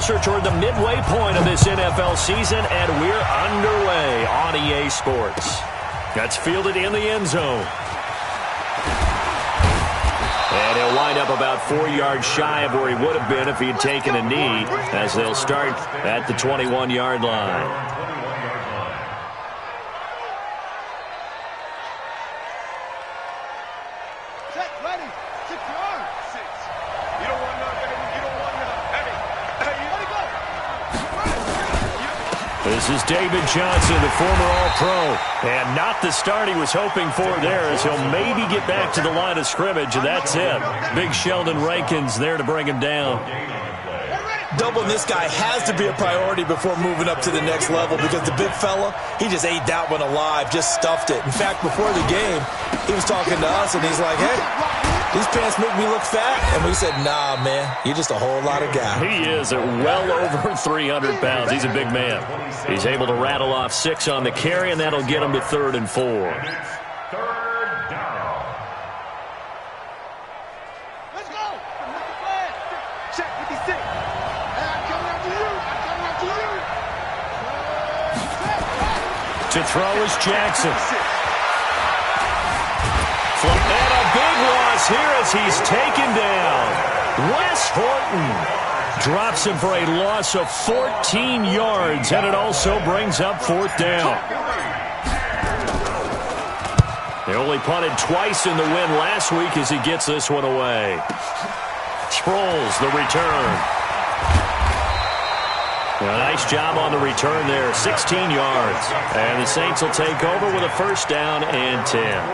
closer toward the midway point of this NFL season, and we're underway on EA Sports. That's fielded in the end zone. And he'll wind up about 4 yards shy of where he would have been if he'd taken a knee, as they'll start at the 21-yard line. This is David Johnson, the former All-Pro, and not the start he was hoping for there, as he'll maybe get back to the line of scrimmage, and that's it. Big Sheldon Rankins there to bring him down. Doubling this guy has to be a priority before moving up to the next level, because the big fella, he just ate that one alive, just stuffed it. In fact, before the game, he was talking to us, and he's like, hey, these pants make me look fat. And we said, nah, man, you're just a whole lot of guy. He is at well over 300 pounds. He's a big man. He's able to rattle off 6 on the carry, and that'll get him to 3rd and 4. Third down. Let's go. Check 56. I'm coming after you. To throw is Jackson. And a big loss here as he's taken down. Wes Horton drops him for a loss of 14 yards, and it also brings up 4th down. They only punted twice in the win last week as he gets this one away. Sproles, the return. A nice job on the return there, 16 yards. And the Saints will take over with a 1st down and 10.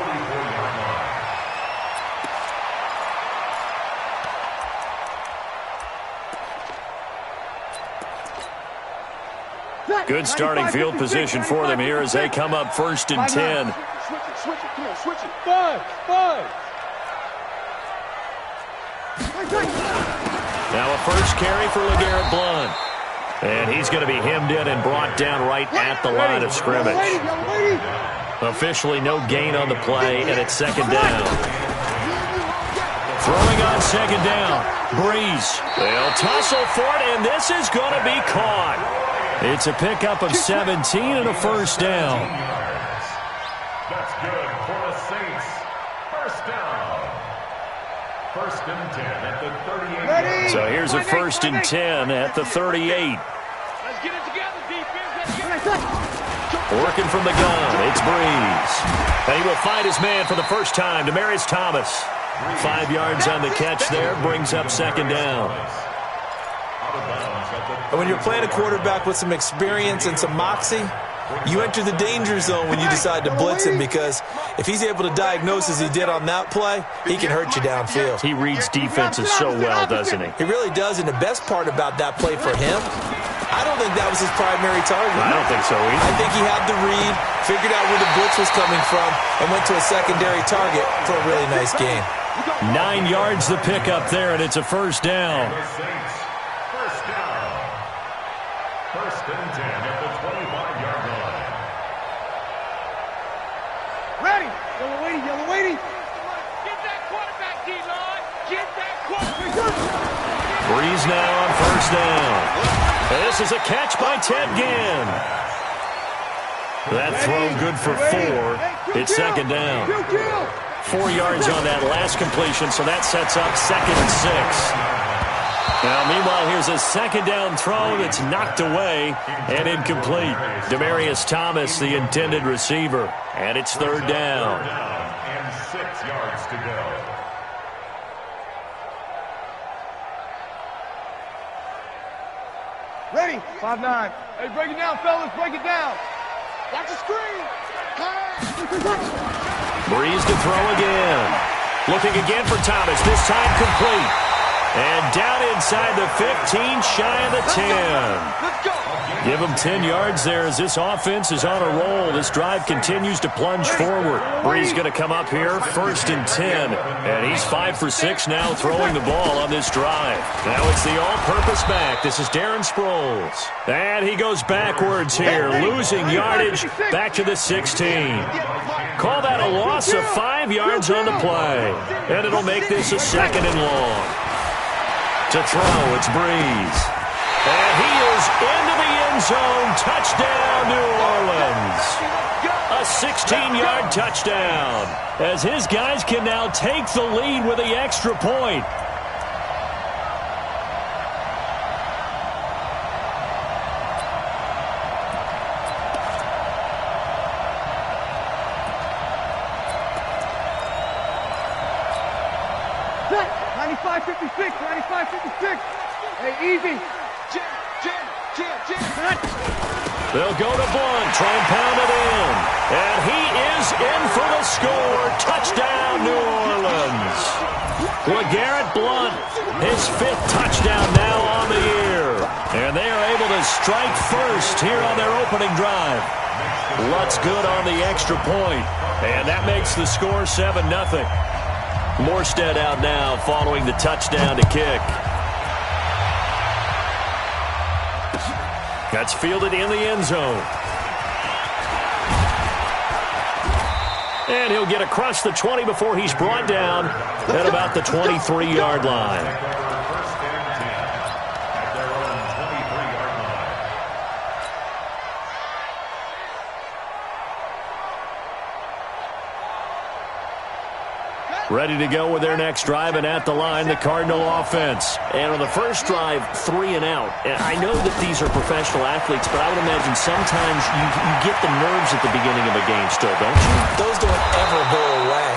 Good starting field position for them here as they come up 1st and 10. Switch it. Come on, switch it. 5. Now a first carry for LeGarrette Blount. And he's going to be hemmed in and brought down right at the line of scrimmage. Officially no gain on the play, and it's 2nd down. Throwing on 2nd down. Breeze. They'll tussle for it, and this is going to be caught. It's a pickup of 17 and a 1st down. That's good for the Saints. 1st down. 1st and 10 at the 38. So here's a 1st and 10 at the 38. Let's get it together, defense. Working from the gun, it's Breeze. And he will find his man for the first time, Demaryius Thomas. 5 yards on the catch there, brings up 2nd down. And when you're playing a quarterback with some experience and some moxie, you enter the danger zone when you decide to blitz him, because if he's able to diagnose as he did on that play, he can hurt you downfield. He reads defenses so well, doesn't he? He really does, and the best part about that play for him, I don't think that was his primary target. I don't think so either. I think he had the read, figured out where the blitz was coming from, and went to a secondary target for a really nice game. 9 yards the pickup there, and it's a 1st down. 1st down. 1st and 10 at the 25-yard line. Ready. Yellow waiting. Get that quarterback, D-line. Get that quarterback. Breeze now on 1st down. This is a catch by Ted Ginn. That throw good for 4. It's 2nd down. 4 yards on that last completion, so that sets up 2nd and 6. Now, meanwhile, here's a 2nd down throw that's knocked away and incomplete. Demaryius Thomas, the intended receiver, and it's 3rd down. And 6 yards to go. Ready. 5-9. Hey, break it down, fellas. Break it down. Watch the screen. Breeze to throw again. Looking again for Thomas. This time complete. And down inside the 15, shy of the 10. Let's go. Give him 10 yards there as this offense is on a roll. This drive continues to plunge forward. Breeze going to come up here, 1st and 10. And he's 5 for 6 now throwing the ball on this drive. Now it's the all-purpose back. This is Darren Sproles. And he goes backwards here, losing yardage back to the 16. Call that a loss of 5 yards on the play. And it'll make this a 2nd and long. To throw, it's Breeze. And zone. Touchdown, New Orleans. A 16-yard touchdown, as his guys can now take the lead with the extra point. Set. 95-56. 95-56. Hey, easy. Jim. They'll go to Blunt, try and pound it in. And he is in for the score. Touchdown, New Orleans. LeGarrette Blunt, his 5th touchdown now on the year. And they are able to strike first here on their opening drive. Blunt's good on the extra point. And that makes the score 7-0. Morstead out now following the touchdown to kick. That's fielded in the end zone. And he'll get across the 20 before he's brought down at about the 23-yard line. Ready to go with their next drive, and at the line, the Cardinal offense. And on the first drive, 3 and out. And I know that these are professional athletes, but I would imagine sometimes you get the nerves at the beginning of a game still, don't you? Those don't ever go away.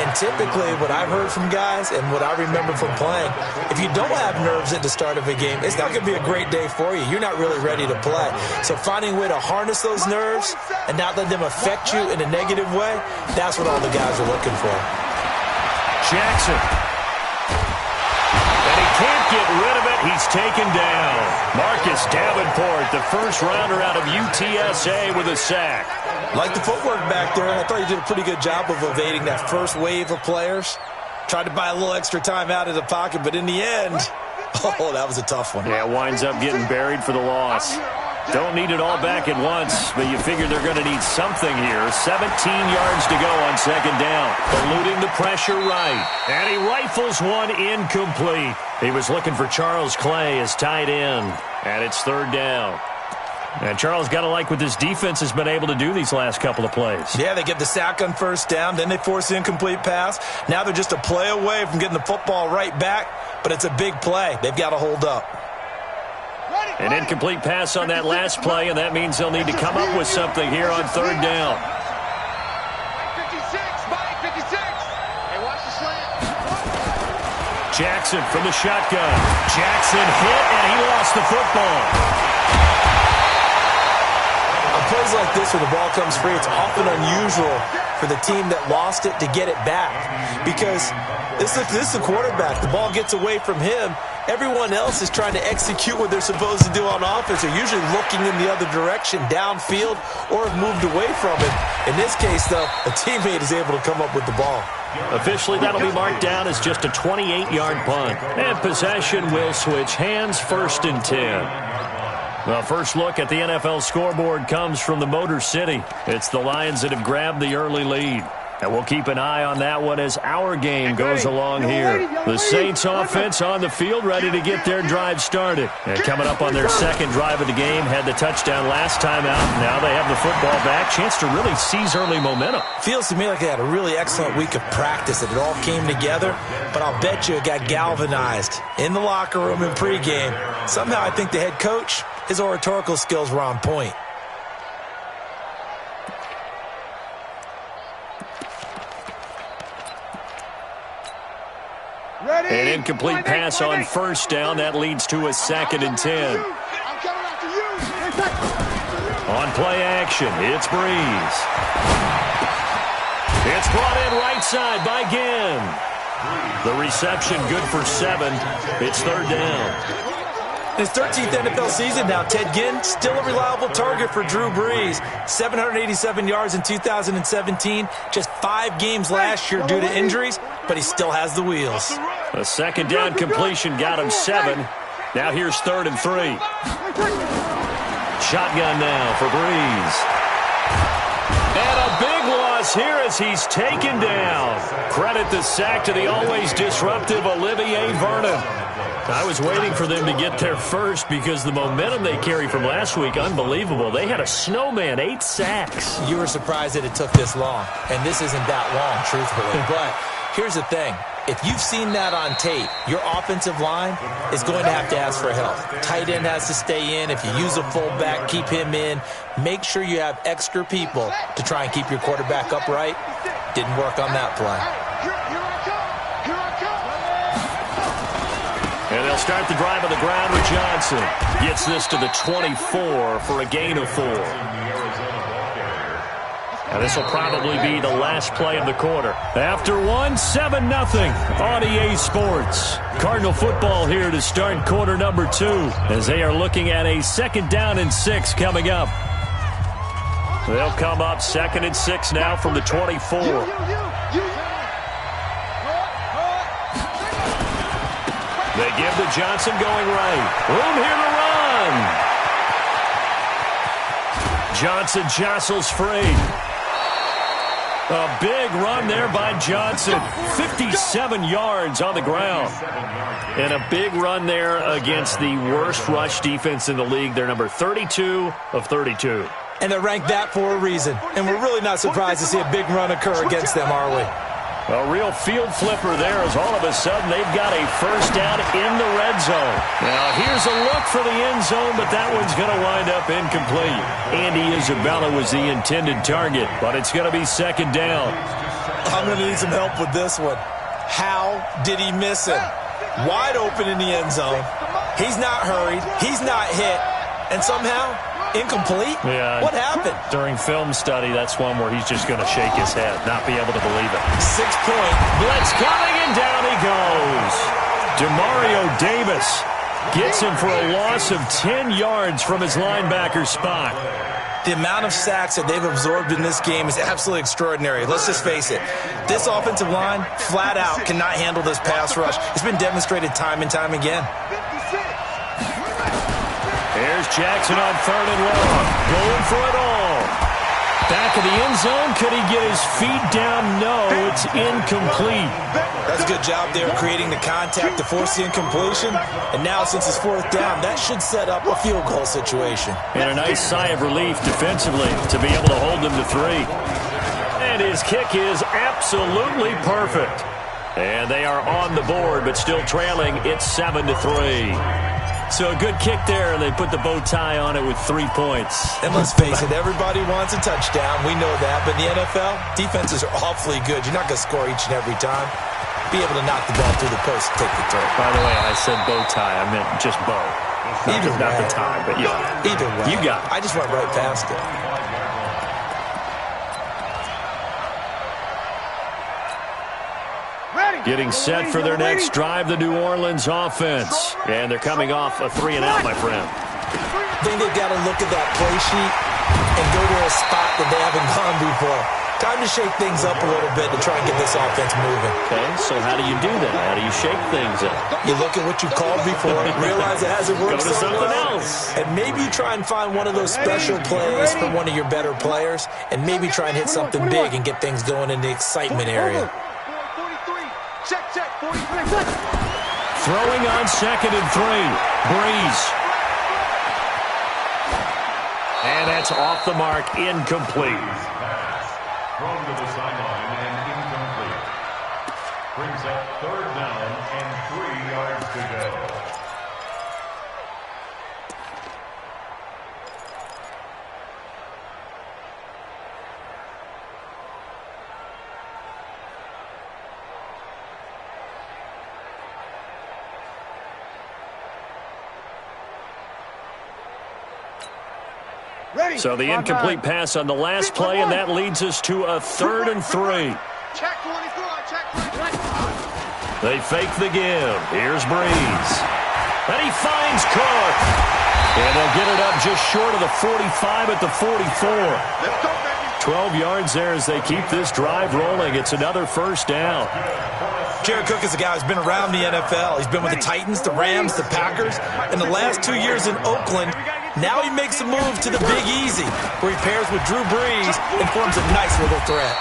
And typically, what I've heard from guys and what I remember from playing, if you don't have nerves at the start of a game, it's not going to be a great day for you. You're not really ready to play. So finding a way to harness those nerves and not let them affect you in a negative way, that's what all the guys are looking for. Jackson. And he can't get rid of it. He's taken down. Marcus Davenport, the first rounder out of UTSA with a sack. Like the footwork back there, I thought he did a pretty good job of evading that first wave of players. Tried to buy a little extra time out of the pocket, but in the end, oh, that was a tough one. Yeah, winds up getting buried for the loss. Don't need it all back at once, but you figure they're going to need something here. 17 yards to go on second down. Eluding the pressure right. And he rifles one incomplete. He was looking for Charles Clay as tight end. And it's third down. And Charles got to like what this defense has been able to do these last couple of plays. Yeah, they get the sack on first down, then they force the incomplete pass. Now they're just a play away from getting the football right back, but it's a big play. They've got to hold up. An incomplete pass on that last play, and that means they'll need to come up with something here on third down. 56, Mike, 56. Hey, watch the slant. Jackson from the shotgun. Jackson hit, and he lost the football. On plays like this where the ball comes free, it's often unusual for the team that lost it to get it back. Because this is the quarterback. The ball gets away from him. Everyone else is trying to execute what they're supposed to do on offense. They're usually looking in the other direction, downfield, or have moved away from it. In this case, though, a teammate is able to come up with the ball. Officially, that'll be marked down as just a 28-yard punt. And possession will switch hands, 1st and 10. The first look at the NFL scoreboard comes from the Motor City. It's the Lions that have grabbed the early lead. And we'll keep an eye on that one as our game goes along here. The Saints offense on the field ready to get their drive started. And coming up on their second drive of the game, had the touchdown last time out. Now they have the football back. Chance to really seize early momentum. Feels to me like they had a really excellent week of practice, that it all came together. But I'll bet you it got galvanized in the locker room in pregame. Somehow I think the head coach, his oratorical skills were on point. An incomplete pass on first down. That leads to a 2nd and 10. On play action, it's Breeze. It's brought in right side by Ginn. The reception good for 7. It's third down. In his 13th NFL season now, Ted Ginn, still a reliable target for Drew Brees. 787 yards in 2017. Just 5 games last year due to injuries, but he still has the wheels. A second down completion got him 7. Now here's 3rd and 3. Shotgun now for Brees. And a big loss here as he's taken down. Credit the sack to the always disruptive Olivier Vernon. I was waiting for them to get there first because the momentum they carry from last week, unbelievable. They had a snowman, 8 sacks. You were surprised that it took this long, and this isn't that long, truthfully. But here's the thing. If you've seen that on tape, your offensive line is going to have to ask for help. Tight end has to stay in. If you use a fullback, keep him in. Make sure you have extra people to try and keep your quarterback upright. Didn't work on that play. And they'll start the drive on the ground with Johnson. Gets this to the 24 for a gain of 4. And this will probably be the last play of the quarter. After one, 7-0 on EA Sports. Cardinal football here to start quarter number 2 as they are looking at a 2nd down and 6 coming up. They'll come up 2nd and 6 now from the 24. They give to Johnson going right. Room here to run. Johnson jostles free. A big run there by Johnson. 57 yards on the ground. And a big run there against the worst rush defense in the league. They're number 32 of 32. And they're ranked that for a reason. And we're really not surprised to see a big run occur against them, are we? A real field flipper there as all of a sudden they've got a first down in the red zone. Now here's a look for the end zone, but that one's going to wind up incomplete. Andy Isabella was the intended target, but it's going to be 2nd down. I'm going to need some help with this one. How did he miss him? Wide open in the end zone. He's not hurried. He's not hit. And somehow, incomplete? Yeah. What happened? During film study, that's one where he's just going to shake his head, not be able to believe it. 6-point. Blitz coming, and down he goes. Demario Davis gets him for a loss of 10 yards from his linebacker spot. The amount of sacks that they've absorbed in this game is absolutely extraordinary. Let's just face it. This offensive line, flat out, cannot handle this pass rush. It's been demonstrated time and time again. Here's Jackson on 3rd and long. Going for it all. Back of the end zone. Could he get his feet down? No, it's incomplete. That's a good job there creating the contact to force the incompletion. And now since it's 4th down, that should set up a field goal situation. And a nice sigh of relief defensively to be able to hold them to 3. And his kick is absolutely perfect. And they are on the board, but still trailing. It's 7-3. So a good kick there, and they put the bow tie on it with 3 points. And let's face it, everybody wants a touchdown. We know that. But in the NFL, defenses are awfully good. You're not going to score each and every time. Be able to knock the ball through the post and take the throw. By the way, I said bow tie. I meant just bow. Not the tie, but yeah. Either way. You got it. I just went right past it. Getting set for their next drive, the New Orleans offense. And they're coming off a 3-and-out, my friend. I think they've got to look at that play sheet and go to a spot that they haven't gone before. Time to shake things up a little bit to try and get this offense moving. Okay, so how do you do that? How do you shake things up? You look at what you called before, realize it hasn't worked so something well, else. And maybe you try and find one of those special plays from one of your better players, and maybe try and hit something big and get things going in the excitement area. Throwing on 2nd and 3. Breeze. And that's off the mark, incomplete. Thrown to the sideline and incomplete. Brings up 3rd down and 3 yards to go. So the incomplete pass on the last play, and that leads us to a 3rd and 3. They fake the give. Here's Breeze. And he finds Cook. And they'll get it up just short of the 45 at the 44. 12 yards there as they keep this drive rolling. It's another first down. Jared Cook is a guy who's been around the NFL. He's been with the Titans, the Rams, the Packers. In the last 2 years in Oakland, now he makes a move to the Big Easy, where he pairs with Drew Brees and forms a nice little threat.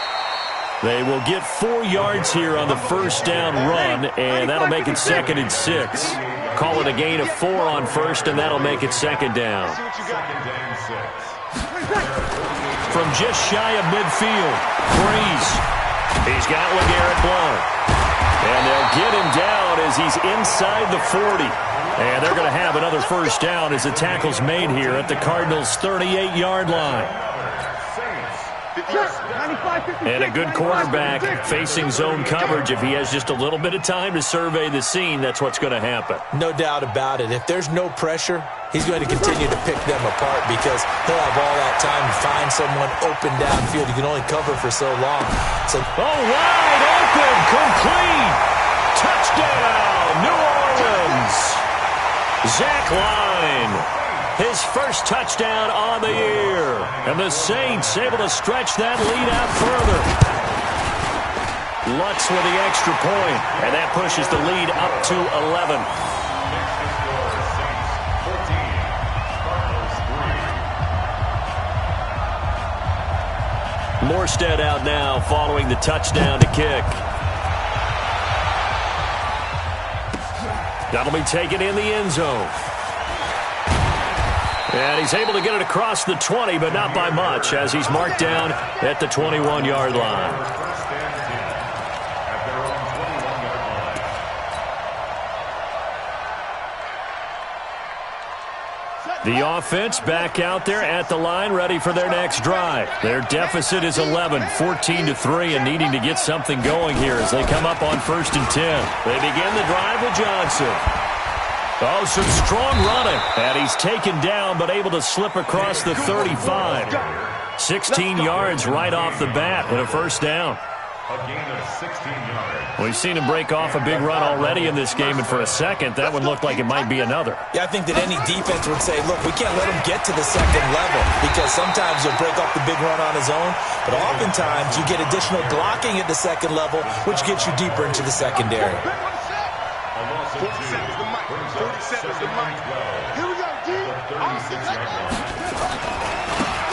They will get 4 yards here on the first down run, and that'll make it 2nd and 6. Call it a gain of 4 on first, and that'll make it 2nd down. From just shy of midfield, Breeze. He's got LeGarrette Blount. And they'll get him down as he's inside the 40. And they're going to have another first down as the tackle's made here at the Cardinals' 38-yard line. And a good quarterback facing zone coverage. If he has just a little bit of time to survey the scene, that's what's going to happen. No doubt about it. If there's no pressure, he's going to continue to pick them apart because he'll have all that time to find someone open downfield. You can only cover for so long. So, wide open, complete, touchdown, New Orleans. Zach Line. His first touchdown on the year. And the Saints able to stretch that lead out further. Lutz with the extra point, and that pushes the lead up to 11. Morstead out now following the touchdown to kick. That'll be taken in the end zone. And he's able to get it across the 20, but not by much, as he's marked down at the 21-yard line. The offense back out there at the line, ready for their next drive. Their deficit is 11, 14-3, and needing to get something going here as they come up on 1st and 10. They begin the drive with Johnson. Oh, some strong running. And he's taken down, but able to slip across the 35. 16 yards right off the bat and a first down. A gain of 16 yards. We've seen him break off a big run already in this game, and for a second, that one looked like it might be another. Yeah, I think that any defense would say, look, we can't let him get to the second level because sometimes he'll break off the big run on his own, but oftentimes you get additional blocking at the second level, which gets you deeper into the secondary. 47 is the mic. 47 is the mic. Here we go, D.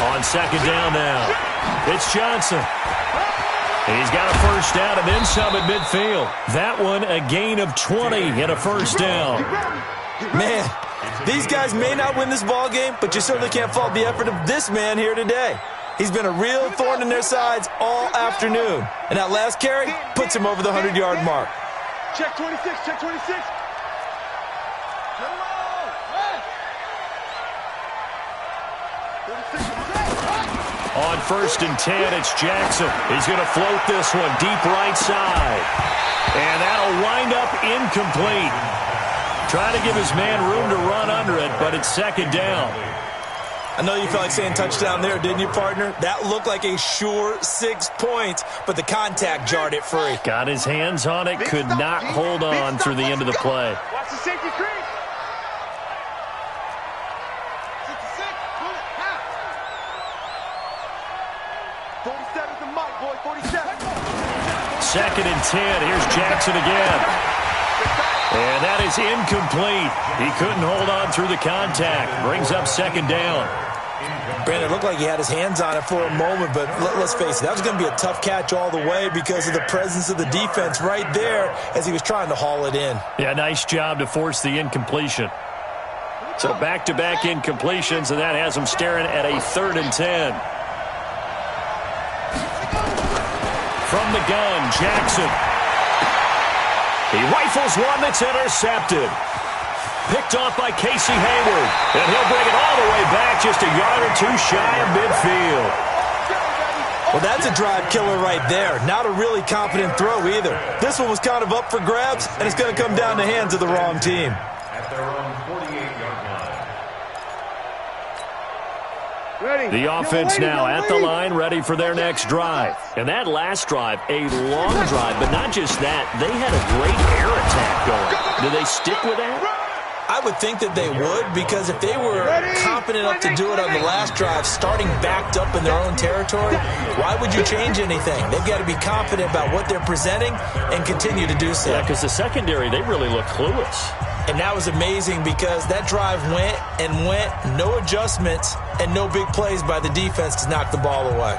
On second down now, it's Johnson. He's got a first down and then some at midfield. That one a gain of 20 and a first down. Man, these guys may not win this ball game, but you certainly can't fault the effort of this man here today. He's been a real thorn in their sides all afternoon. And that last carry puts him over the 100-yard mark. Check 26, check 26. On 1st and 10, it's Jackson. He's going to float this one deep right side. And that'll wind up incomplete. Trying to give his man room to run under it, but it's 2nd down. I know you felt like saying touchdown there, didn't you, partner? That looked like a sure 6 points, but the contact jarred it free. Got his hands on it, could not hold on through the end of the play. Watch the safety crease. 47 is the mic, boy. 47. 2nd and 10. Here's Jackson again. And that is incomplete. He couldn't hold on through the contact. Brings up 2nd down. Brandon, it looked like he had his hands on it for a moment, but let's face it, that was going to be a tough catch all the way because of the presence of the defense right there as he was trying to haul it in. Yeah, nice job to force the incompletion. So back-to-back incompletions, and that has him staring at a 3rd and 10. From the gun, Jackson. He rifles one that's intercepted. Picked off by Casey Hayward. And he'll bring it all the way back just a yard or two shy of midfield. Well, that's a drive killer right there. Not a really confident throw either. This one was kind of up for grabs, and it's going to come down the hands of the wrong team. At their own 48-yard line. The offense now at the line, ready for their next drive. And that last drive, a long drive, but not just that. They had a great air attack going. Do they stick with that? I would think that they would, because if they were confident enough to do it on the last drive, starting backed up in their own territory, why would you change anything? They've got to be confident about what they're presenting and continue to do so. Yeah, because the secondary, they really look clueless. And that was amazing because that drive went and went, no adjustments and no big plays by the defense to knock the ball away.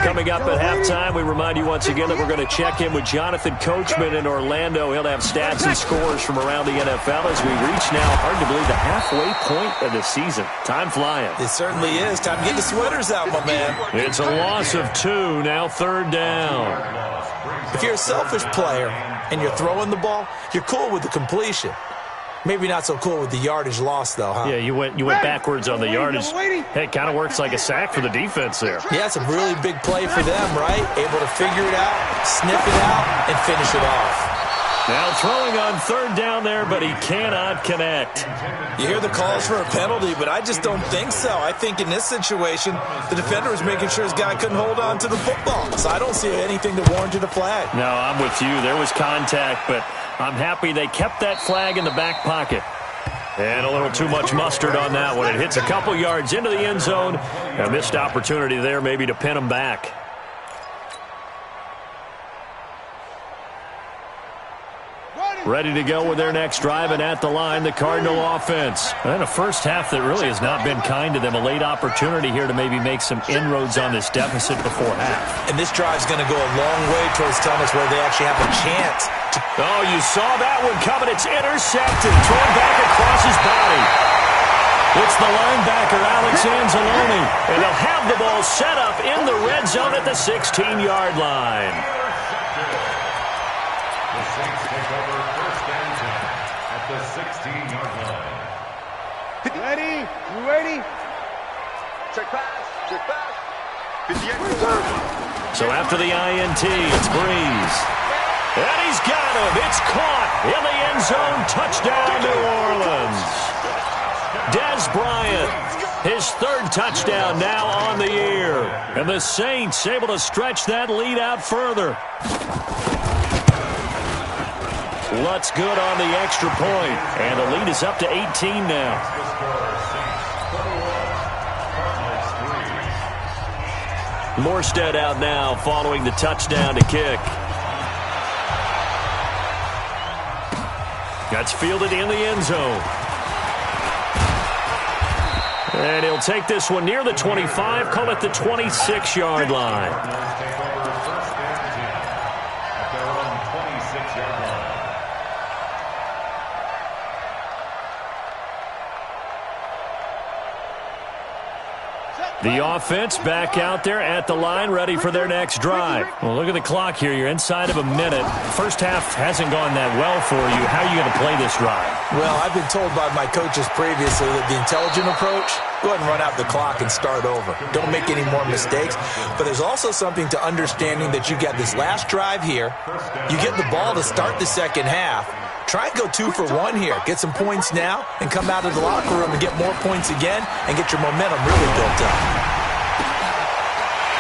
Coming up at halftime, we remind you once again that we're going to check in with Jonathan Coachman in Orlando. He'll have stats and scores from around the NFL as we reach now, hard to believe, the halfway point of the season. Time flying. It certainly is. Time to get the sweaters out, my man. It's a loss of 2, now 3rd down. If you're a selfish player and you're throwing the ball, you're cool with the completion. Maybe not so cool with the yardage loss, though, huh? Yeah, you went backwards on the yardage. Hey, it kind of works like a sack for the defense there. Yeah, it's a really big play for them, right? Able to figure it out, sniff it out, and finish it off. Now throwing on 3rd down there, but he cannot connect. You hear the calls for a penalty, but I just don't think so. I think in this situation, the defender was making sure his guy couldn't hold on to the football. So I don't see anything that warranted a flag. No, I'm with you. There was contact, but I'm happy they kept that flag in the back pocket. And a little too much mustard on that one. It hits a couple yards into the end zone. A missed opportunity there maybe to pin him back. Ready to go with their next drive, and at the line, the Cardinal offense. And a first half that really has not been kind to them. A late opportunity here to maybe make some inroads on this deficit before half. And this drive's going to go a long way towards telling us where they actually have a chance. Oh, you saw that one coming. It's intercepted. Thrown back across his body. It's the linebacker, Alex Anzalone. And they'll have the ball set up in the red zone at the 16-yard line. The 16-yard line. Ready? You ready? Check pass. Check pass. So after the INT, it's Breeze. And he's got him. It's caught in the end zone. Touchdown, New Orleans. Dez Bryant, his 3rd touchdown now on the year. And the Saints able to stretch that lead out further. Lutz good on the extra point, and the lead is up to 18 now. Morstead out now following the touchdown to kick. That's fielded in the end zone. And he'll take this one near the 25, call it the 26-yard line. The offense back out there at the line, ready for their next drive. Well, look at the clock here. You're inside of a minute. First half hasn't gone that well for you. How are you going to play this drive? Well, I've been told by my coaches previously that the intelligent approach, go ahead and run out the clock and start over. Don't make any more mistakes. But there's also something to understanding that you got this last drive here. You get the ball to start the second half. Try and go 2 for 1 here. Get some points now and come out of the locker room and get more points again and get your momentum really built up.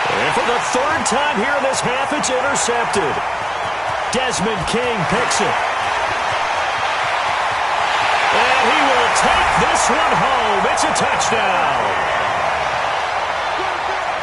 And for the 3rd time here in this half, it's intercepted. Desmond King picks it. And he will take this one home. It's a touchdown.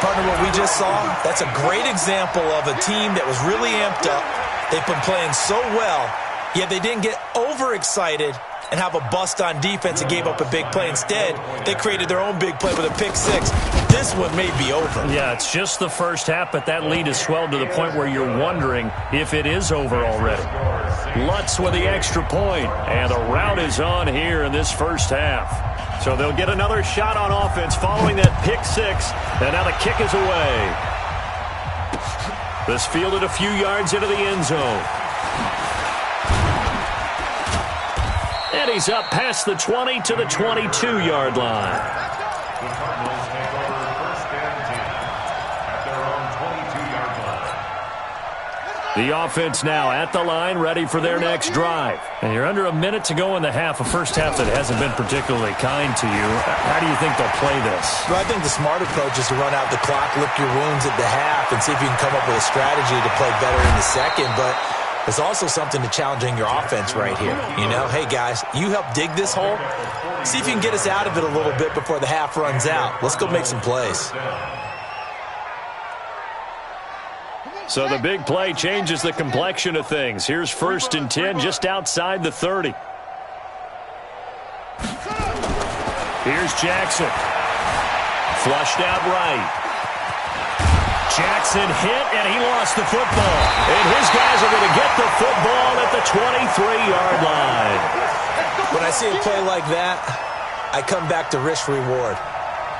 Partner, what we just saw, that's a great example of a team that was really amped up. They've been playing so well, yet they didn't get overexcited and have a bust on defense and gave up a big play. Instead, they created their own big play with a pick 6. This one may be over. Yeah, it's just the first half, but that lead has swelled to the point where you're wondering if it is over already. Lutz with the extra point, and the rout is on here in this first half. So they'll get another shot on offense following that pick 6, and now the kick is away. This fielded a few yards into the end zone. And he's up past the 20 to the 22-yard line. The Cardinals take over 1st and 10 at their own 22-yard line. The offense now at the line, ready for their next drive. And you're under a minute to go in the half, a first half that hasn't been particularly kind to you. How do you think they'll play this? Well, I think the smart approach is to run out the clock, lick your wounds at the half, and see if you can come up with a strategy to play better in the second. But there's also something to challenging your offense right here. You know, hey, guys, you help dig this hole. See if you can get us out of it a little bit before the half runs out. Let's go make some plays. So the big play changes the complexion of things. Here's 1st and 10 just outside the 30. Here's Jackson. Flushed out right. Jackson hit, and he lost the football. And his guys are going to get the football at the 23-yard line. When I see a play like that, I come back to risk-reward.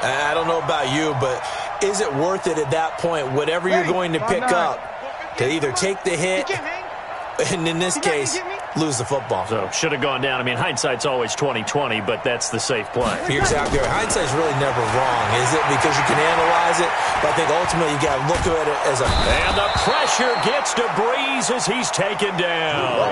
I don't know about you, but is it worth it at that point, whatever you're going to pick up, to either take the hit, and in this case, lose the football? So, should have gone down. I mean, hindsight's always 20/20, but that's the safe play. You're exactly right. Hindsight's really never wrong, is it? Because you can analyze it, but I think ultimately you got to look at it as a... And the pressure gets to Breeze as he's taken down.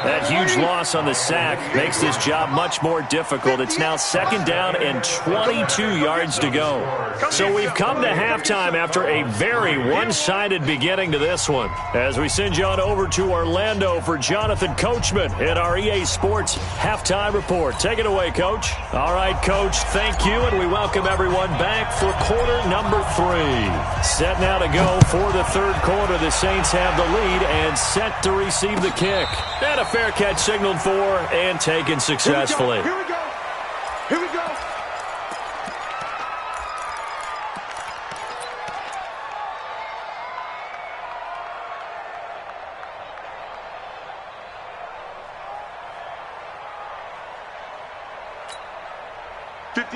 That huge loss on the sack makes this job much more difficult. It's now 2nd down and 22 yards to go. So we've come to halftime after a very one-sided beginning to this one. As we send you on over to Orlando for Jonathan Coachman in our EA Sports Halftime Report. Take it away, Coach. All right, Coach, thank you, and we welcome everyone back for quarter number 3. Set now to go for the 3rd quarter. The Saints have the lead and set to receive the kick. And a fair catch signaled for and taken successfully. Here we go. Here we go.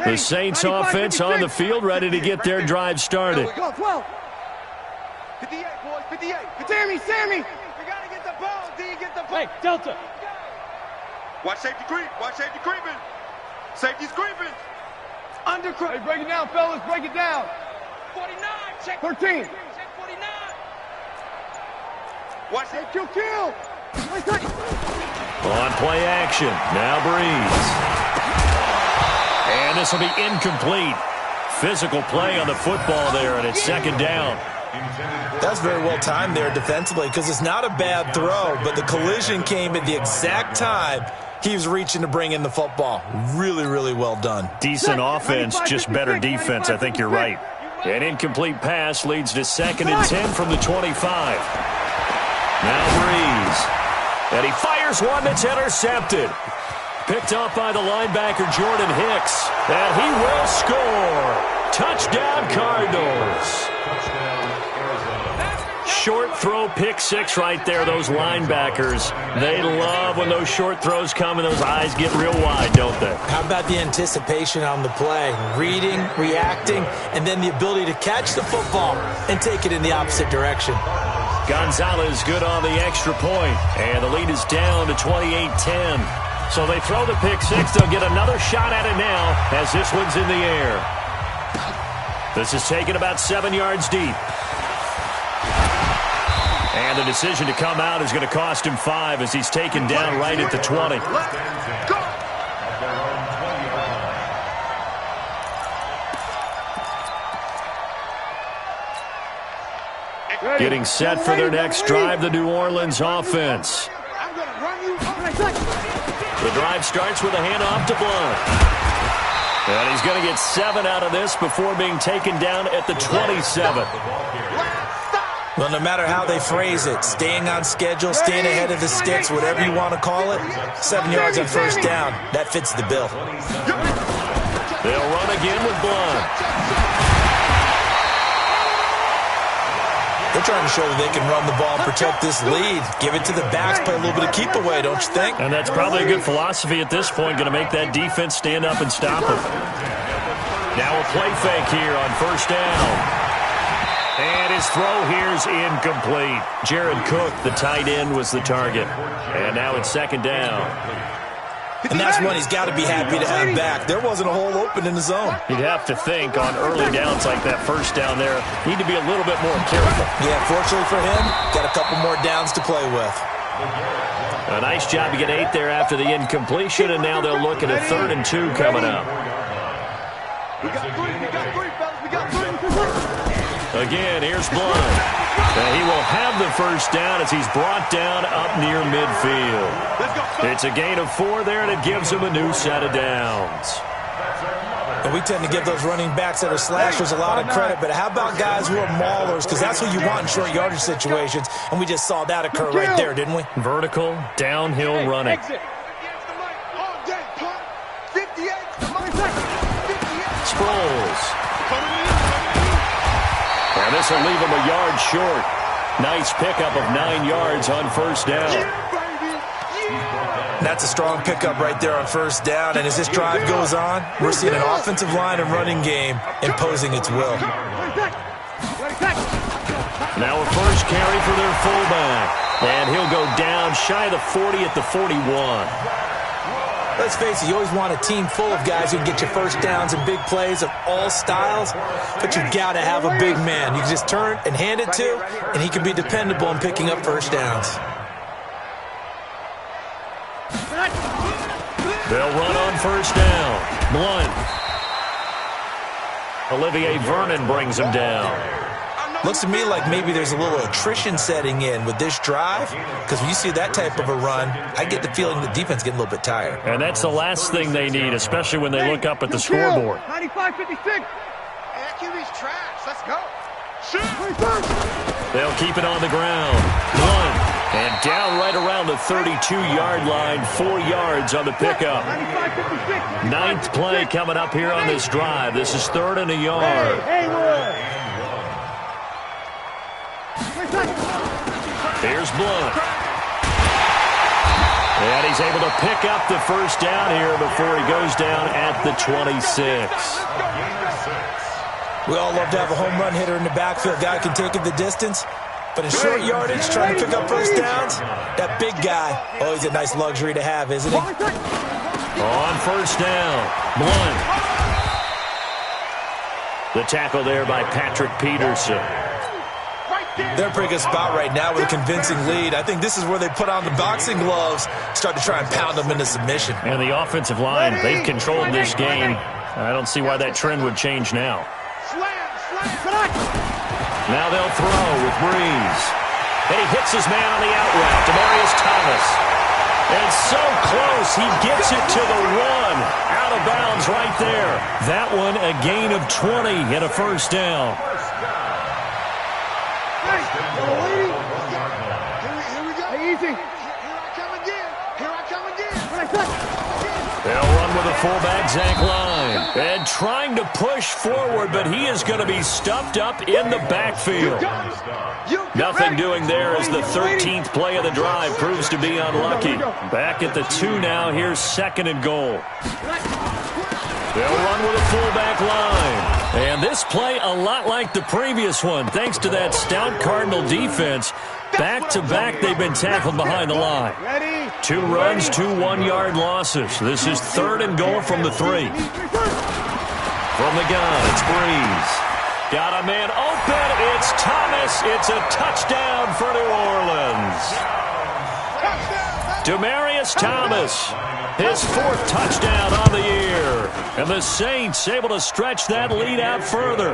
The Saints offense on the field, ready to get their drive started. Go, 12. 58, boys, 58. Sammy. You got to get the ball. Do you get the ball? Hey, Delta. Watch safety creep. Watch safety creeping. Safety's creeping. Undercut. Hey, break it down, fellas. Break it down. 49. Check 13. Check 49. Watch it. Kill. On play action. Now Breeze. And this will be incomplete. Physical play on the football there, and it's 2nd down. That's very well timed there defensively because it's not a bad throw, but the collision came at the exact time he was reaching to bring in the football. Really, really well done. Decent offense, just better defense. I think you're right. An incomplete pass leads to 2nd and 10 from the 25. Now Breeze. And he fires one that's intercepted. Picked off by the linebacker, Jordan Hicks. And he will score. Touchdown, Cardinals. Short throw, pick 6 right there. Those linebackers, they love when those short throws come and those eyes get real wide, don't they? How about the anticipation on the play? Reading, reacting, and then the ability to catch the football and take it in the opposite direction. Gonzalez good on the extra point. And the lead is down to 28-10. So they throw the pick 6. They'll get another shot at it now as this one's in the air. This is taken about 7 yards deep. And the decision to come out is going to cost him 5 as he's taken down right at the 20. Getting set for their next drive, the New Orleans offense. The drive starts with a handoff to Blunt. And he's going to get 7 out of this before being taken down at the 27. Well, no matter how they phrase it, staying on schedule, staying ahead of the sticks, whatever you want to call it, 7 yards on 1st down, that fits the bill. They'll run again with Blunt. They're trying to show that they can run the ball and protect this lead. Give it to the backs, play a little bit of keep away, don't you think? And that's probably a good philosophy at this point, going to make that defense stand up and stop them. Now a play fake here on 1st down. And his throw here's incomplete. Jared Cook, the tight end, was the target. And now it's 2nd down. And that's one he's got to be happy to have back. There wasn't a hole open in the zone. You'd have to think on early downs like that 1st down there, need to be a little bit more careful. Yeah, fortunately for him, got a couple more downs to play with. A nice job to get 8 there after the incompletion, and now they'll look at a 3rd and 2 coming up. We got 3, fellas. We got 3. Again, here's Blunt. And he will have the 1st down as he's brought down up near midfield. It's a gain of 4 there, and it gives him a new set of downs. And we tend to give those running backs that are slashers a lot of credit, but how about guys who are maulers? Because that's what you want in short yardage situations, and we just saw that occur right there, didn't we? Vertical, downhill running. Sproles. And And this will leave him a yard short. Nice pickup of 9 yards on first down. That's a strong pickup right there on first down. And as this drive goes on, we're seeing an offensive line and running game imposing its will. Now a first carry for their fullback. And he'll go down shy of the 40 at the 41. Let's face it, you always want a team full of guys who can get you first downs and big plays of all styles, but you got to have a big man. You can just turn and hand it to, and he can be dependable in picking up first downs. They'll run on first down. Blunt. Olivier Vernon brings him down. Looks to me like maybe there's a little attrition setting in with this drive, because when you see that type of a run, I get the feeling the defense getting a little bit tired. And that's the last thing they need, especially when they look up at the scoreboard. 95-56. QB's trash. Let's go. They'll keep it on the ground. Blunt. And down right around the 32-yard line, 4 yards on the pickup. 9th play coming up here on this drive. This is 3rd and a yard. Here's Blunt. And he's able to pick up the first down here before he goes down at the 26. We all love to have a home run hitter in the backfield. Guy can take it the distance. But in short yardage, trying to pick up first downs, that big guy, oh, he's a nice luxury to have, isn't he? On first down, Blunt. The tackle there by Patrick Peterson. They're in a pretty good spot right now with a convincing lead. I think this is where they put on the boxing gloves, start to try and pound them into submission. And the offensive line, they've controlled this game. I don't see why that trend would change now. Now they'll throw with Breeze. And he hits his man on the out route, Demaryius Thomas. And so close, he gets it to the 1. Out of bounds right there. That one a gain of 20 and a first down. They'll run with a fullback, Zach Line. And trying to push forward, but he is going to be stuffed up in the backfield. Nothing doing there as the 13th play of the drive proves to be unlucky. Back at the 2 now. Here's 2nd and goal. They'll run with a fullback line. And this play a lot like the previous one. Thanks to that stout Cardinal defense, back-to-back they've been tackled behind the line. 2 runs, 2 one-yard losses. This is 3rd and goal from the 3. From the gun, it's Breeze. Got a man open. It's Thomas. It's a touchdown for New Orleans. Demaryius Thomas, his 4th touchdown on the year. And the Saints able to stretch that lead out further.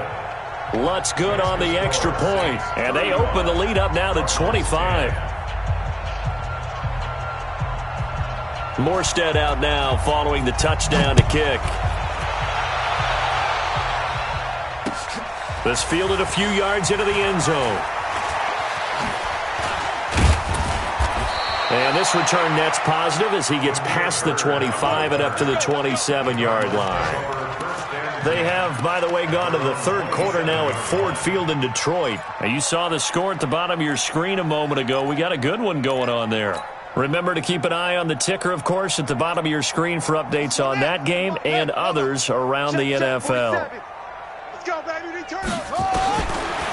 Lutz good on the extra point. And they open the lead up now to 25. Morstead out now following the touchdown to kick. This fielded a few yards into the end zone. And this return net's positive as he gets past the 25 and up to the 27-yard line. They have, by the way, gone to the 3rd quarter now at Ford Field in Detroit. Now, you saw the score at the bottom of your screen a moment ago. We got a good one going on there. Remember to keep an eye on the ticker, of course, at the bottom of your screen for updates on that game and others around the NFL.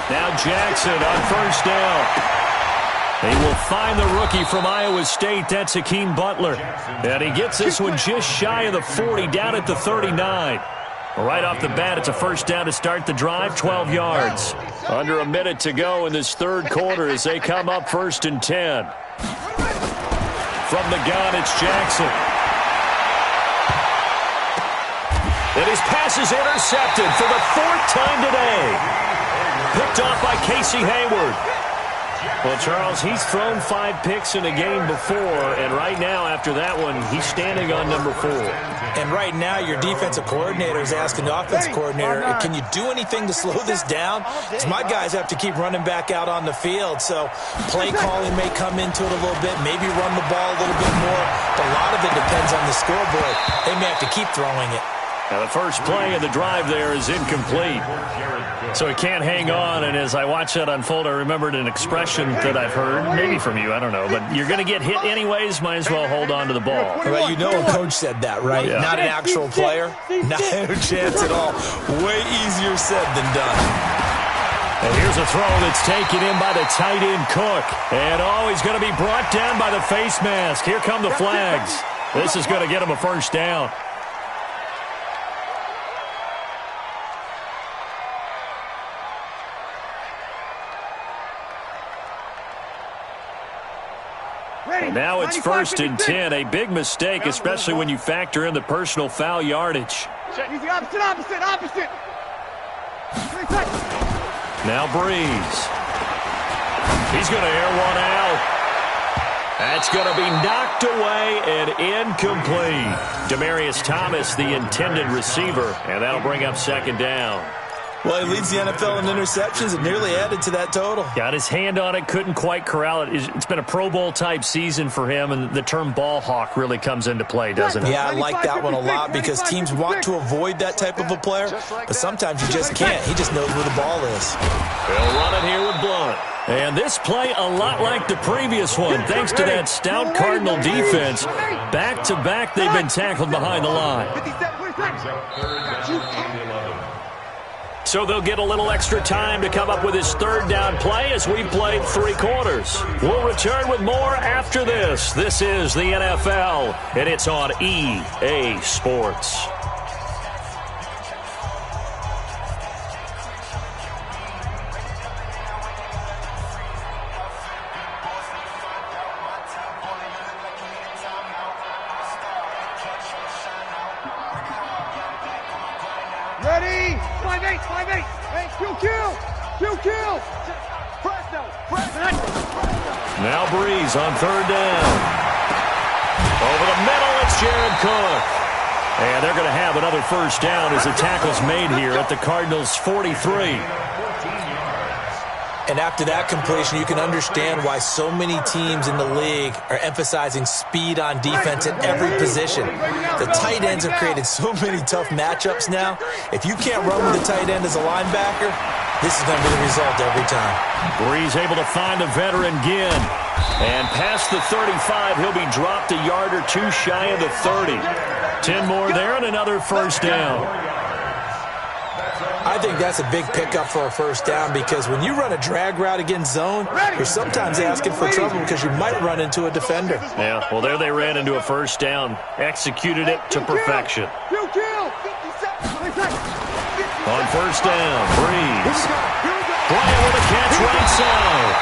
Now Jackson on first down. They will find the rookie from Iowa State. That's Hakeem Butler. And he gets this one just shy of the 40, down at the 39. Right off the bat, it's a first down to start the drive, 12 yards. Under a minute to go in this 3rd quarter as they come up 1st and 10. From the gun, it's Jackson. And his pass is intercepted for the 4th time today. Picked off by Casey Hayward. Well, Charles, he's thrown 5 picks in a game before, and right now, after that one, he's standing on number 4. And right now, your defensive coordinator is asking the offensive coordinator, can you do anything to slow this down? Because my guys have to keep running back out on the field, so play calling may come into it a little bit, maybe run the ball a little bit more, but a lot of it depends on the scoreboard. They may have to keep throwing it. Now the first play of the drive there is incomplete. So he can't hang on, and as I watch that unfold, I remembered an expression that I've heard, maybe from you, I don't know, but you're going to get hit anyways, might as well hold on to the ball. Well, you know a coach said that, right? Yeah. Not an actual player. Not a chance at all. Way easier said than done. And here's a throw that's taken in by the tight end Cook. And he's going to be brought down by the face mask. Here come the flags. This is going to get him a first down. And now it's 1st and 10. A big mistake, especially when you factor in the personal foul yardage. Easy, opposite. Now Breeze. He's going to air one out. That's going to be knocked away and incomplete. Demaryius Thomas, the intended receiver, and that'll bring up 2nd down. Well, he leads the NFL in interceptions and nearly added to that total. Got his hand on it, couldn't quite corral it. It's been a Pro Bowl-type season for him, and the term ball hawk really comes into play, doesn't it? Yeah, I like that one a lot because teams want to avoid that type of a player, but sometimes you just can't. He just knows where the ball is. They'll run it here with Blunt. And this play a lot like the previous one, thanks to that stout Cardinal defense. Back-to-back, they've been tackled behind the line. So they'll get a little extra time to come up with his 3rd down play as we've played 3 quarters. We'll return with more after this. This is the NFL, and it's on EA Sports. Ready? 5-8. Hey, kill. Now Breeze on 3rd down. Over the middle, it's Jared Cook. And they're going to have another first down as the tackle's made here at the Cardinals' 43. And after that completion, you can understand why so many teams in the league are emphasizing speed on defense at every position. The tight ends have created so many tough matchups now. If you can't run with the tight end as a linebacker, this is going to be the result every time. Breeze able to find the veteran Ginn. And past the 35, he'll be dropped a yard or 2 shy of the 30. 10 more there and another first down. I think that's a big pickup for a first down because when you run a drag route against zone, you're sometimes asking for trouble because you might run into a defender. Yeah, well, there they ran into a first down. Executed it to perfection. On first down, Breeze. Bryant with a catch right side.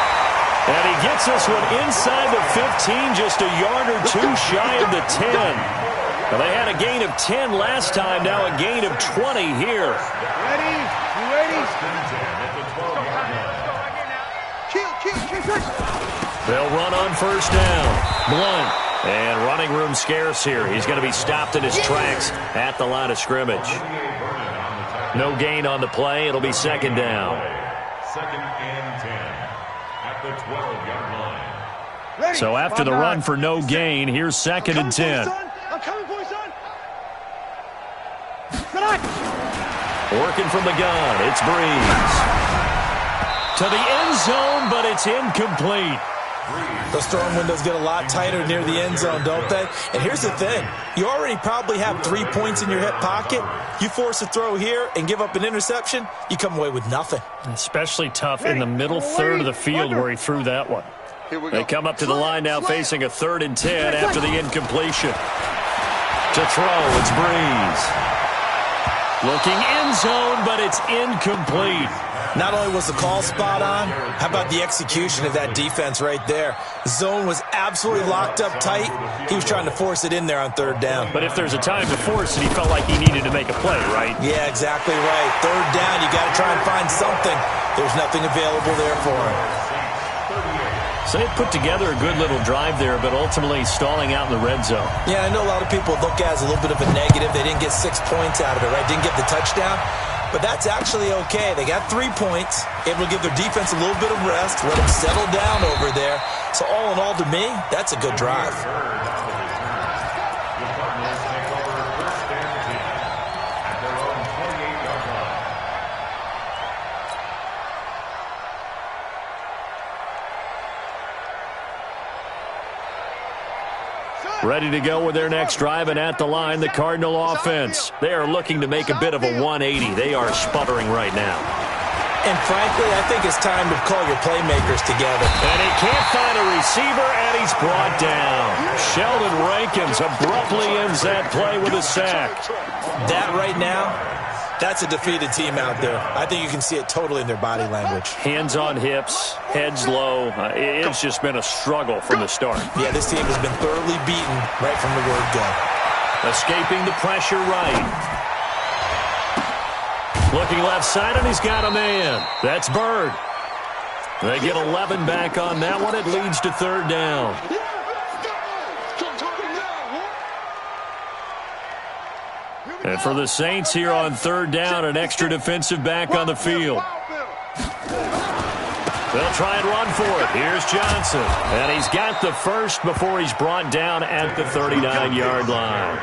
And he gets this one inside the 15, just a yard or 2 shy of the 10. Well, they had a gain of 10 last time, now a gain of 20 here. Ready? You ready? They'll run on first down. Blunt. And running room scarce here. He's going to be stopped in his tracks at the line of scrimmage. No gain on the play. It'll be 2nd down. 2nd and 10 at the 12-yard line. Ready? So after the run for no gain, here's 2nd and 10. I'm coming for you, son. Working from the gun, it's Breeze. To the end zone, but it's incomplete. Those throwing windows get a lot tighter near the end zone, don't they? And here's the thing. You already probably have 3 points in your hip pocket. You force a throw here and give up an interception, you come away with nothing. Especially tough in the middle third of the field where he threw that one. They come up to the line now facing a 3rd and 10 after the incompletion. To throw, it's Breeze. Looking end zone, but it's incomplete. Not only was the call spot on, how about the execution of that defense right there? Zone was absolutely locked up tight. He was trying to force it in there on 3rd down. But if there's a time to force it, he felt like he needed to make a play, right? Yeah, exactly right. 3rd down, you got to try and find something. There's nothing available there for him. So they put together a good little drive there, but ultimately stalling out in the red zone. Yeah, I know a lot of people look at it as a little bit of a negative. They didn't get 6 points out of it, right? Didn't get the touchdown. But that's actually okay. They got 3 points, able to give their defense a little bit of rest, let them settle down over there. So all in all, to me, that's a good drive. Ready to go with their next drive, and at the line, the Cardinal offense. They are looking to make a bit of a 180. They are sputtering right now. And frankly, I think it's time to call your playmakers together. And he can't find a receiver, and he's brought down. Sheldon Rankins abruptly ends that play with a sack. That right now, that's a defeated team out there. I think you can see it totally in their body language. Hands on hips, heads low. It's just been a struggle from the start. Yeah, this team has been thoroughly beaten right from the word go. Escaping the pressure right. Looking left side, and he's got a man. That's Bird. They get 11 back on that one. It leads to third down. And for the Saints here on third down, an extra defensive back on the field. They'll try and run for it. Here's Johnson. And he's got the first before he's brought down at the 39-yard line.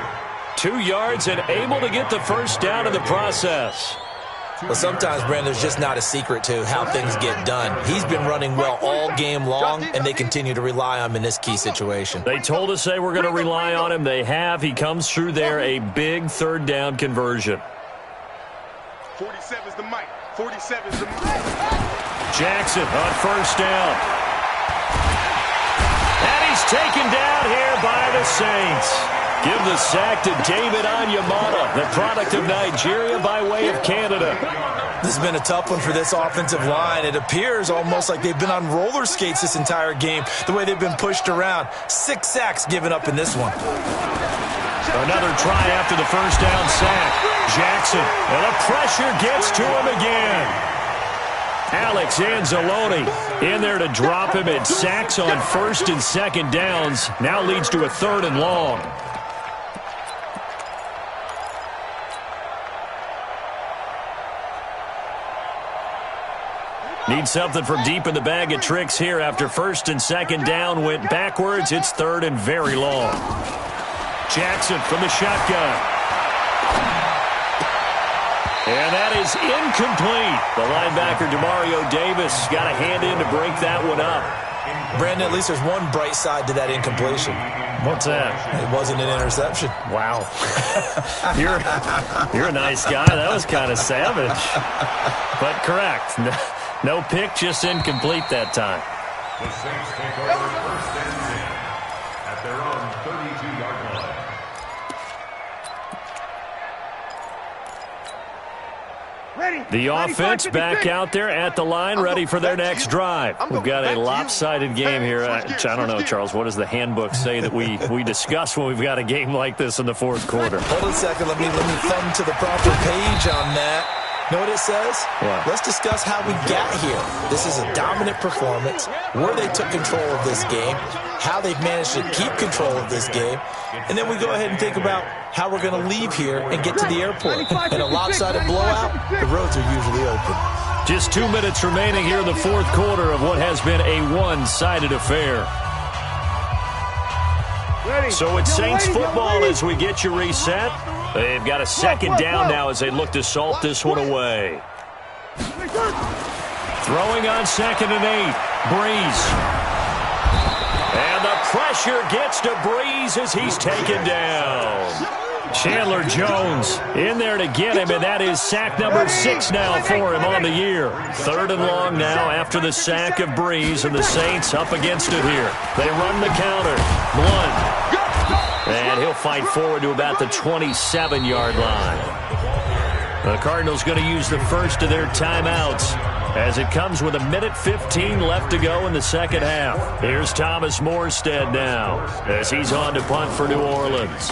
2 yards and able to get the first down in the process. Well, sometimes, Brandon, there's just not a secret to how things get done. He's been running well all game long, and they continue to rely on him in this key situation. They told us they were going to rely on him. They have. He comes through there, a big third down conversion. 47's the mic. 47's the mic. Jackson on first down. And he's taken down here by the Saints. Give the sack to David Onyemata, the product of Nigeria by way of Canada. This has been a tough one for this offensive line. It appears almost like they've been on roller skates this entire game, the way they've been pushed around. 6 sacks given up in this one. Another try after the first down sack. Jackson, and the pressure gets to him again. Alex Anzalone in there to drop him, and sacks on first and second downs. Now leads to a third and long. Need something from deep in the bag of tricks here. After first and second down went backwards, it's third and very long. Jackson from the shotgun. And that is incomplete. The linebacker, Demario Davis, got a hand in to break that one up. Brandon, at least there's one bright side to that incompletion. What's that? It wasn't an interception. Wow. You're a nice guy. That was kind of savage. But correct. No pick, just incomplete that time. The Saints take over first and 10 at their own 32-yard line. The offense back out there at the line, ready for their next drive. We've got a lopsided game here. I don't know, Charles, what does the handbook say that we discuss when we've got a game like this in the fourth quarter? Hold on a second. Let me thumb to the proper page on that. Know what it says? What? Let's discuss how we got here. This is a dominant performance, where they took control of this game, how they've managed to keep control of this game, and then we go ahead and think about how we're going to leave here and get to the airport. In a lopsided blowout, the roads are usually open. Just 2 minutes remaining here in the fourth quarter of what has been a one-sided affair. So it's Saints football as we get you reset. They've got a second down now as they look to salt this one away. Throwing on 2nd and 8. Breeze. And the pressure gets to Breeze as he's taken down. Chandler Jones in there to get him, and that is sack number 6 now for him on the year. Third and long now after the sack of Breeze, and the Saints up against it here. They run the counter. Blunt. And he'll fight forward to about the 27-yard line. The Cardinals going to use the first of their timeouts as it comes with 1:15 left to go in the second half. Here's Thomas Morstead now as he's on to punt for New Orleans.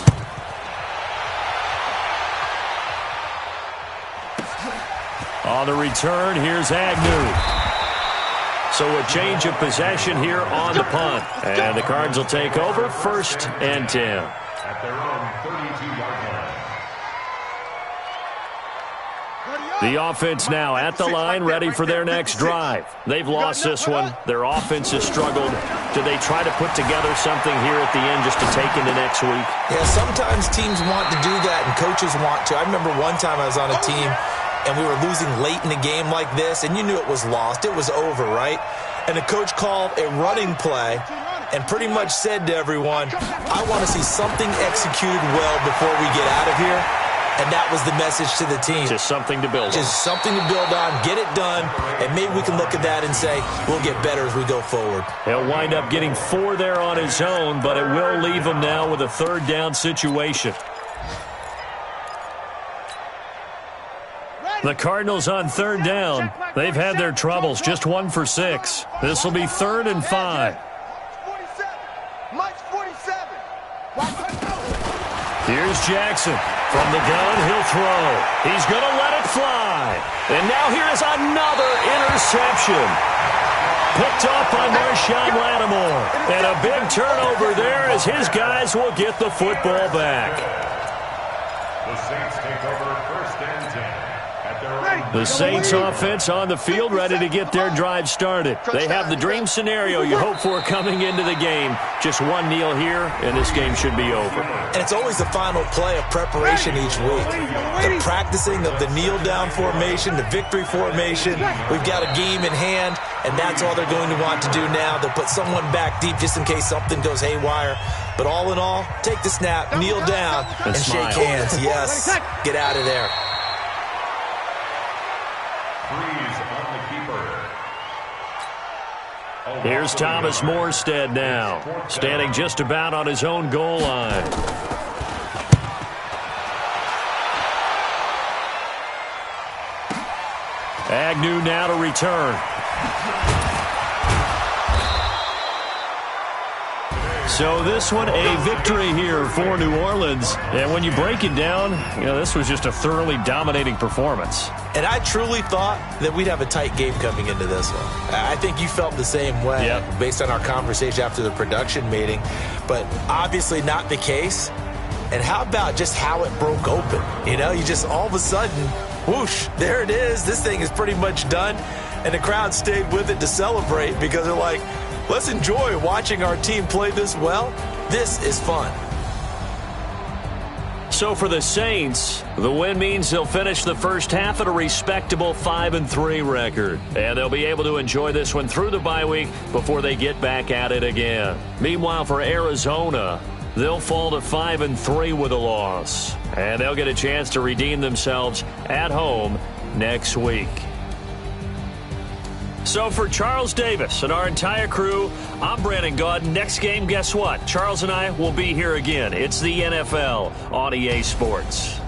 On the return, here's Agnew. So a change of possession here on the punt. And the Cards will take over 1st and 10. At their own 32-yard line. The offense now at the line, ready for their next drive. They've lost this one. Their offense has struggled. Do they try to put together something here at the end just to take into next week? Yeah, sometimes teams want to do that and coaches want to. I remember one time I was on a team and we were losing late in the game like this, and you knew it was lost. It was over, right? And the coach called a running play and pretty much said to everyone, I want to see something executed well before we get out of here. And that was the message to the team. Just something to build on. Just something to build on, get it done, and maybe we can look at that and say, we'll get better as we go forward. He'll wind up getting 4 there on his own, but it will leave him now with a 3rd down situation. The Cardinals on 3rd down. They've had their troubles, just 1 for 6. This will be 3rd and 5. Here's Jackson. From the gun, he'll throw. He's going to let it fly. And now here's another interception. Picked off by Marshawn Lattimore. And a big turnover there as his guys will get the football back. The Saints take over 1st and 10. The Saints offense on the field, ready to get their drive started. They have the dream scenario you hope for coming into the game. Just one kneel here, and this game should be over. And it's always the final play of preparation each week. The practicing of the kneel-down formation, the victory formation. We've got a game in hand, and that's all they're going to want to do now. They'll put someone back deep just in case something goes haywire. But all in all, take the snap, kneel down, and shake hands. Yes, get out of there. Here's Thomas Morstead now, standing just about on his own goal line. Agnew now to return. So this one, a victory here for New Orleans. And when you break it down, this was just a thoroughly dominating performance. And I truly thought that we'd have a tight game coming into this one. I think you felt the same way based on our conversation after the production meeting. But obviously not the case. And how about just how it broke open? You just all of a sudden, whoosh, there it is. This thing is pretty much done. And the crowd stayed with it to celebrate because they're like, let's enjoy watching our team play this well. This is fun. So for the Saints, the win means they'll finish the first half at a respectable 5-3 record. And they'll be able to enjoy this one through the bye week before they get back at it again. Meanwhile, for Arizona, they'll fall to 5-3 with a loss. And they'll get a chance to redeem themselves at home next week. So for Charles Davis and our entire crew, I'm Brandon Gaudin. Next game, guess what? Charles and I will be here again. It's the NFL on EA Sports.